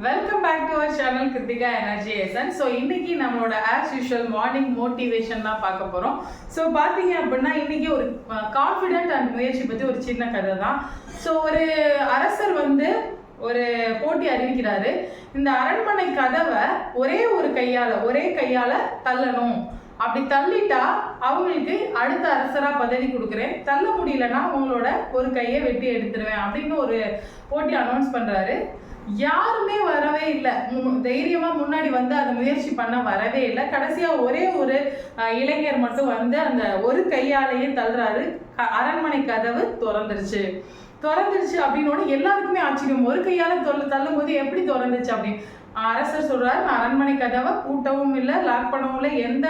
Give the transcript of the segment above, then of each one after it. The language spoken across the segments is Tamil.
Welcome back to our channel Krithika energy essence. So இன்னைக்கு நம்மளோட ஆஸ் யூஷுவல் மார்னிங் மோட்டிவேஷன் தான் பார்க்க போகிறோம். ஸோ பார்த்தீங்க அப்படின்னா இன்னைக்கு ஒரு கான்ஃபிடென்ட் அண்ட் முயற்சி பற்றி ஒரு சின்ன கதை தான். ஸோ ஒரு அரசர் ஒரு போட்டி அறிவிக்கிறாரு. இந்த அரண்மனை கதவை ஒரே கையால் தள்ளணும். அப்படி தள்ளிட்டா அவங்களுக்கு அடுத்த அரசரா பதவி கொடுக்குறேன், தள்ள முடியலன்னா அவங்களோட ஒரு கையை வெட்டி எடுத்துருவேன் அப்படின்னு ஒரு போட்டி அனௌன்ஸ் பண்றாரு. யாருமே வரவே இல்லை. தைரியமா முன்னாடி வந்து அந்த முயற்சி பண்ண வரவே இல்லை. கடைசியா ஒரே ஒரு இளைஞர் மட்டும் வந்து அந்த ஒரு கையாலேயே தள்ளுறாரு. அரண்மனை கதவு திறந்துருச்சு அப்படின்னு எல்லாருக்குமே ஆச்சரியம். ஒரு கையால தள்ளும் போது எப்படி திறந்துச்சு அப்படின்னு அரசர் சொல்றாரு, நான் அரண்மனை கதவை பூட்டவும் இல்லை, லாக் பண்ணவும் இல்லை, எந்த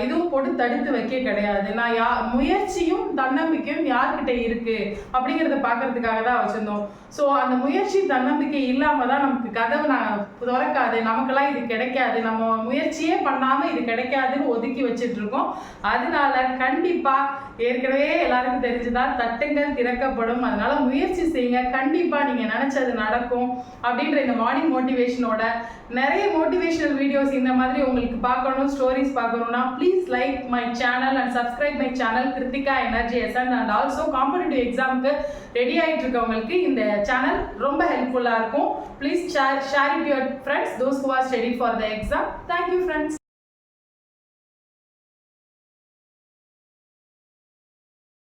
இதுவும் போட்டு தடுத்து வைக்க கிடையாது. நான் முயற்சியும் தன்னம்பிக்கையும் யார்கிட்ட இருக்கு அப்படிங்கிறத பார்க்கறதுக்காக தான் வச்சிருந்தோம். ஸோ அந்த முயற்சி தன்னம்பிக்கை இல்லாம தான் நமக்கு கதவு திறக்காது, நமக்கெல்லாம் இது கிடைக்காது, நம்ம முயற்சியே பண்ணாம இது கிடைக்காதுன்னு ஒதுக்கி வச்சுட்டு இருக்கோம். அதனால கண்டிப்பா ஏற்கனவே எல்லாருக்கும் தெரிஞ்சுதான், தட்டுங்கள் திறக்கப்படும். அதனால முயற்சி செய்யுங்க, கண்டிப்பா நீங்க நினைச்சது நடக்கும் அப்படின்ற இந்த மார்னிங் மோட்டிவேஷனோட நிறைய மோட்டிவேஷனல் வீடியோஸ் இந்த மாதிரி உங்களுக்கு பார்க்கணும், ஸ்டோரிஸ் பார்க்கணும்னா please like my channel and subscribe my channel Krithika energy essence. And also competitive எக்ஸாமுக்கு ரெடி ஆகிட்டு இருக்கவங்களுக்கு இந்த சேனல் ரொம்ப ஹெல்ப்ஃபுல்லாக இருக்கும். Please share it your friends, those who are study for the exam. Thank you friends.